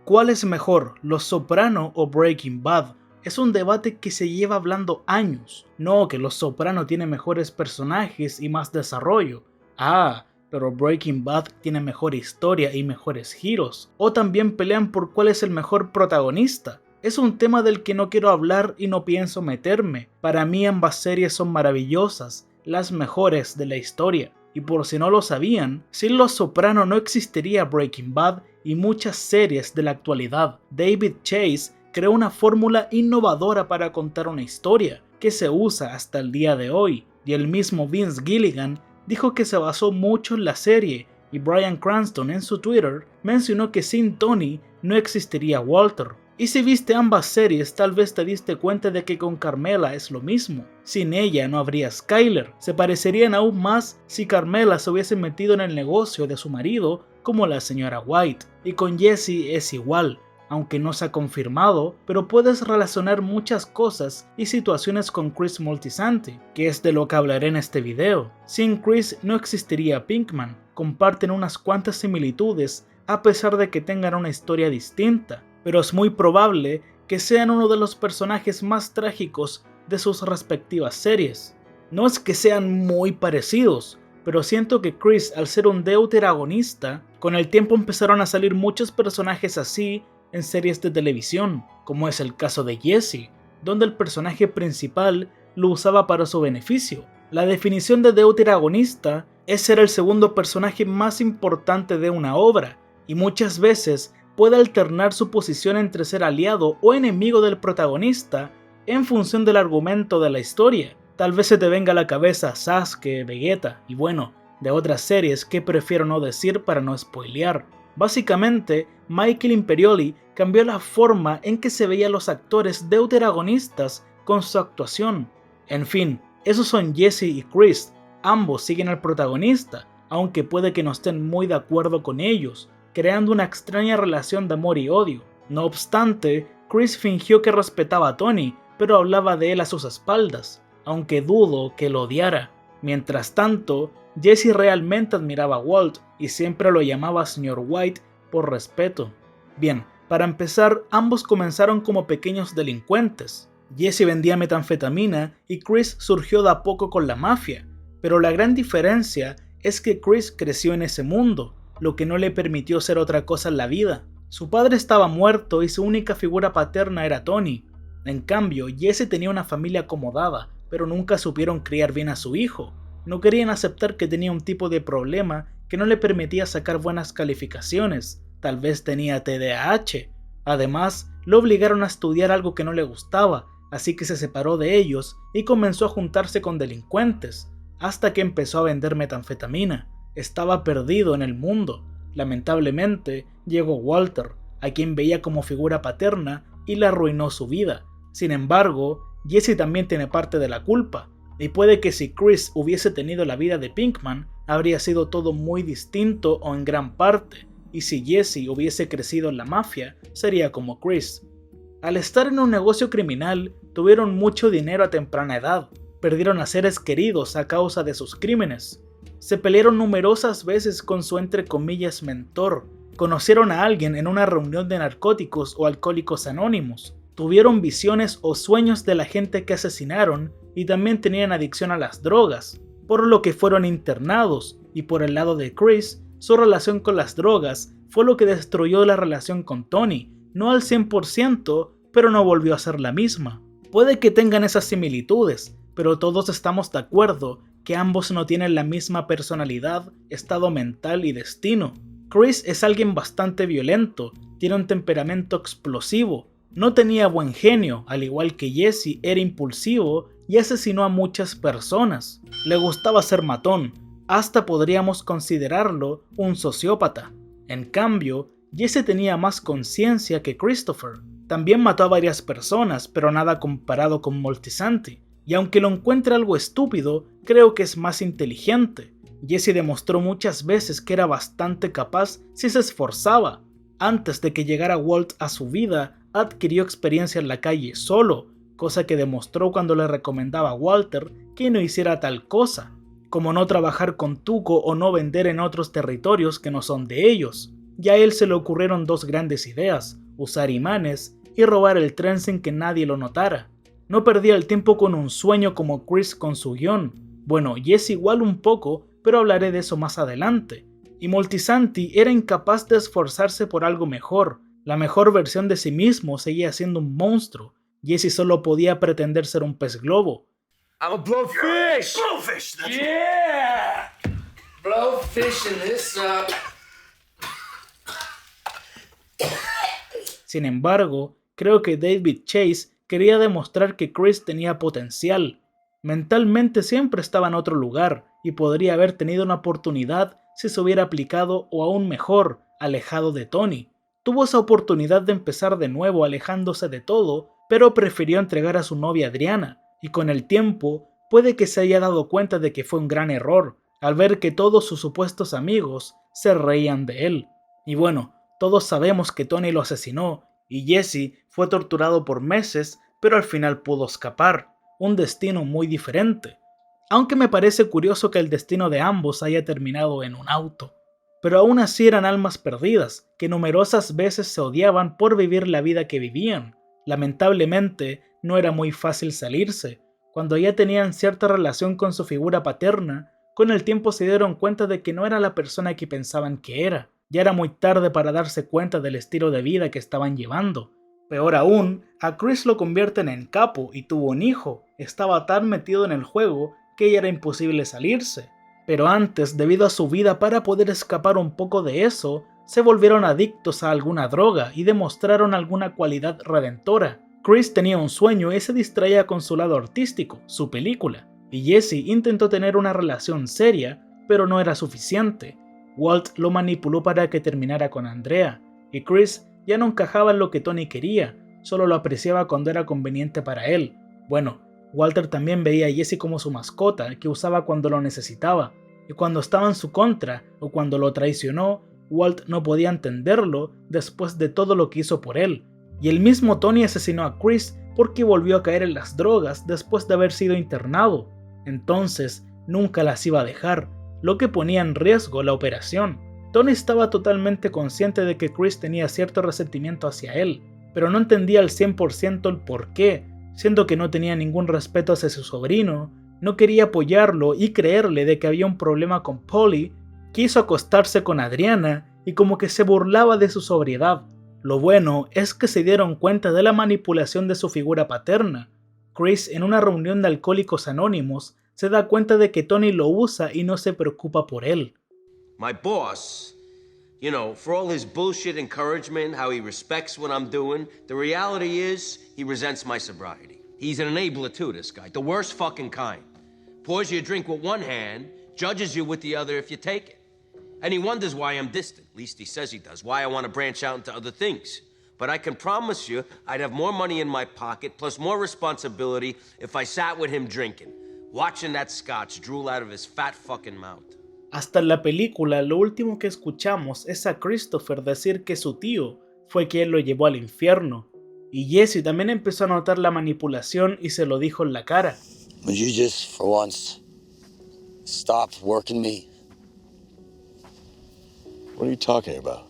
¿Cuál es mejor, Los Soprano o Breaking Bad? Es un debate que se lleva hablando años. No, que Los Soprano tiene mejores personajes y más desarrollo. Pero Breaking Bad tiene mejor historia y mejores giros. O también pelean por cuál es el mejor protagonista. Es un tema del que no quiero hablar y no pienso meterme. Para mí ambas series son maravillosas, las mejores de la historia. Y por si no lo sabían, sin Los Soprano no existiría Breaking Bad y muchas series de la actualidad. David Chase creó una fórmula innovadora para contar una historia, que se usa hasta el día de hoy, y el mismo Vince Gilligan dijo que se basó mucho en la serie, y Bryan Cranston en su Twitter mencionó que sin Tony no existiría Walter. Y si viste ambas series, tal vez te diste cuenta de que con Carmela es lo mismo. Sin ella no habría Skyler. Se parecerían aún más si Carmela se hubiese metido en el negocio de su marido como la señora White. Y con Jesse es igual, aunque no se ha confirmado, pero puedes relacionar muchas cosas y situaciones con Chris Moltisanti, que es de lo que hablaré en este video. Sin Chris no existiría Pinkman. Comparten unas cuantas similitudes a pesar de que tengan una historia distinta, pero es muy probable que sean uno de los personajes más trágicos de sus respectivas series. No es que sean muy parecidos, pero siento que Chris, al ser un deuteragonista, con el tiempo empezaron a salir muchos personajes así en series de televisión, como es el caso de Jesse, donde el personaje principal lo usaba para su beneficio. La definición de deuteragonista es ser el segundo personaje más importante de una obra, y muchas veces puede alternar su posición entre ser aliado o enemigo del protagonista en función del argumento de la historia. Tal vez se te venga a la cabeza Sasuke, Vegeta y bueno, de otras series que prefiero no decir para no spoilear. Básicamente, Michael Imperioli cambió la forma en que se veían los actores deuteragonistas con su actuación. En fin, esos son Jesse y Chris, ambos siguen al protagonista, aunque puede que no estén muy de acuerdo con ellos, creando una extraña relación de amor y odio. No obstante, Chris fingió que respetaba a Tony, pero hablaba de él a sus espaldas, aunque dudo que lo odiara. Mientras tanto, Jesse realmente admiraba a Walt y siempre lo llamaba Sr. White por respeto. Bien, para empezar, ambos comenzaron como pequeños delincuentes. Jesse vendía metanfetamina y Chris surgió de a poco con la mafia, pero la gran diferencia es que Chris creció en ese mundo, lo que no le permitió ser otra cosa en la vida. Su padre estaba muerto y su única figura paterna era Tony. En cambio, Jesse tenía una familia acomodada, pero nunca supieron criar bien a su hijo. No querían aceptar que tenía un tipo de problema que no le permitía sacar buenas calificaciones. Tal vez tenía TDAH. Además, lo obligaron a estudiar algo que no le gustaba, así que se separó de ellos y comenzó a juntarse con delincuentes, hasta que empezó a vender metanfetamina. Estaba perdido en el mundo. Lamentablemente, llegó Walter, a quien veía como figura paterna y le arruinó su vida. Sin embargo, Jesse también tiene parte de la culpa, y puede que si Chris hubiese tenido la vida de Pinkman, habría sido todo muy distinto o en gran parte, y si Jesse hubiese crecido en la mafia, sería como Chris. Al estar en un negocio criminal, tuvieron mucho dinero a temprana edad, perdieron a seres queridos a causa de sus crímenes. Se pelearon numerosas veces con su entre comillas mentor, conocieron a alguien en una reunión de narcóticos o alcohólicos anónimos, tuvieron visiones o sueños de la gente que asesinaron y también tenían adicción a las drogas, por lo que fueron internados, y por el lado de Chris, su relación con las drogas fue lo que destruyó la relación con Tony, no al 100%, pero no volvió a ser la misma. Puede que tengan esas similitudes, pero todos estamos de acuerdo que ambos no tienen la misma personalidad, estado mental y destino. Chris es alguien bastante violento, tiene un temperamento explosivo, no tenía buen genio, al igual que Jesse era impulsivo y asesinó a muchas personas. Le gustaba ser matón, hasta podríamos considerarlo un sociópata. En cambio, Jesse tenía más conciencia que Christopher. También mató a varias personas, pero nada comparado con Moltisanti. Y aunque lo encuentre algo estúpido, creo que es más inteligente. Jesse demostró muchas veces que era bastante capaz si se esforzaba. Antes de que llegara Walt a su vida, adquirió experiencia en la calle solo, cosa que demostró cuando le recomendaba a Walter que no hiciera tal cosa, como no trabajar con Tuco o no vender en otros territorios que no son de ellos. y a él se le ocurrieron dos grandes ideas: usar imanes y robar el tren sin que nadie lo notara. No perdía el tiempo con un sueño como Chris con su guión. Bueno, Jesse igual un poco, pero hablaré de eso más adelante. Y Moltisanti era incapaz de esforzarse por algo mejor. La mejor versión de sí mismo seguía siendo un monstruo. Jesse solo podía pretender ser un pez globo. I'm a blowfish! Blowfish! That's Yeah! Blowfishing this up. Sin embargo, creo que David Chase quería demostrar que Chris tenía potencial. Mentalmente siempre estaba en otro lugar y podría haber tenido una oportunidad si se hubiera aplicado, o aún mejor, alejado de Tony. Tuvo esa oportunidad de empezar de nuevo alejándose de todo, pero prefirió entregar a su novia Adriana, y con el tiempo puede que se haya dado cuenta de que fue un gran error, al ver que todos sus supuestos amigos se reían de él. Y bueno, todos sabemos que Tony lo asesinó, y Jesse fue torturado por meses, pero al final pudo escapar. Un destino muy diferente. Aunque me parece curioso que el destino de ambos haya terminado en un auto. Pero aún así eran almas perdidas, que numerosas veces se odiaban por vivir la vida que vivían. Lamentablemente, no era muy fácil salirse. Cuando ya tenían cierta relación con su figura paterna, con el tiempo se dieron cuenta de que no era la persona que pensaban que era. Ya era muy tarde para darse cuenta del estilo de vida que estaban llevando. Peor aún, a Chris lo convierten en capo y tuvo un hijo. Estaba tan metido en el juego que ya era imposible salirse. Pero antes, debido a su vida, para poder escapar un poco de eso, se volvieron adictos a alguna droga y demostraron alguna cualidad redentora. Chris tenía un sueño y se distraía con su lado artístico, su película, y Jesse intentó tener una relación seria, pero no era suficiente. Walt lo manipuló para que terminara con Andrea, y Chris ya no encajaba en lo que Tony quería, solo lo apreciaba cuando era conveniente para él. Bueno, Walter también veía a Jesse como su mascota, que usaba cuando lo necesitaba, y cuando estaba en su contra o cuando lo traicionó, Walt no podía entenderlo después de todo lo que hizo por él. Y el mismo Tony asesinó a Chris porque volvió a caer en las drogas después de haber sido internado. Entonces, nunca las iba a dejar, lo que ponía en riesgo la operación. Tony estaba totalmente consciente de que Chris tenía cierto resentimiento hacia él, pero no entendía al 100% el por qué, siendo que no tenía ningún respeto hacia su sobrino, no quería apoyarlo y creerle de que había un problema con Polly. Quiso acostarse con Adriana y como que se burlaba de su sobriedad. Lo bueno es que se dieron cuenta de la manipulación de su figura paterna. Chris, en una reunión de Alcohólicos Anónimos, se da cuenta de que Tony lo usa y no se preocupa por él. My boss, you know, for all his bullshit encouragement, how he respects what I'm doing, the reality is he resents my sobriety. He's an enabler too, this guy, the worst fucking kind. Pours you a drink with one hand, judges you with the other if you take it. And he wonders why I'm distant, at least he says he does, why I want to branch out into other things. But I can promise you I'd have more money in my pocket, plus more responsibility if I sat with him drinking, watching that scotch drool out of his fat fucking mouth. Hasta en la película, lo último que escuchamos es a Christopher decir que su tío fue quien lo llevó al infierno. Y Jesse también empezó a notar la manipulación y se lo dijo en la cara. Would you just, for once, stop working me? What are you talking about?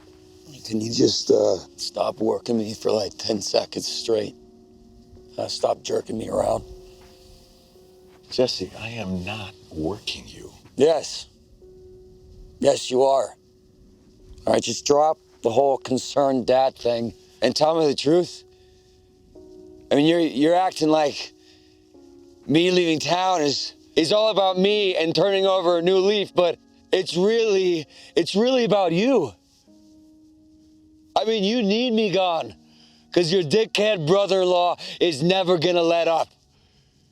Can you just stop working me for like 10 seconds straight? Stop jerking me around? Jesse, I am not working you. Yes. Yes, you are. All right, just drop the whole concerned dad thing and tell me the truth. I mean, you're acting like me leaving town is all about me and turning over a new leaf, but it's really about you. I mean, you need me gone, because your dickhead brother-in-law is never gonna let up.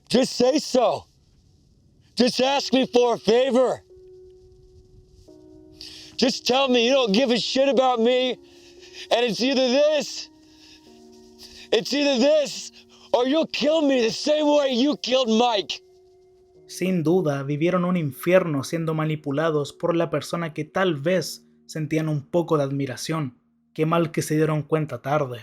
Just say so. Just ask me for a favor. Just tell me you don't give a shit about me, and it's either this, or you'll kill me the same way you killed Mike. Sin duda, vivieron un infierno siendo manipulados por la persona que tal vez sentían un poco de admiración. Qué mal que se dieron cuenta tarde.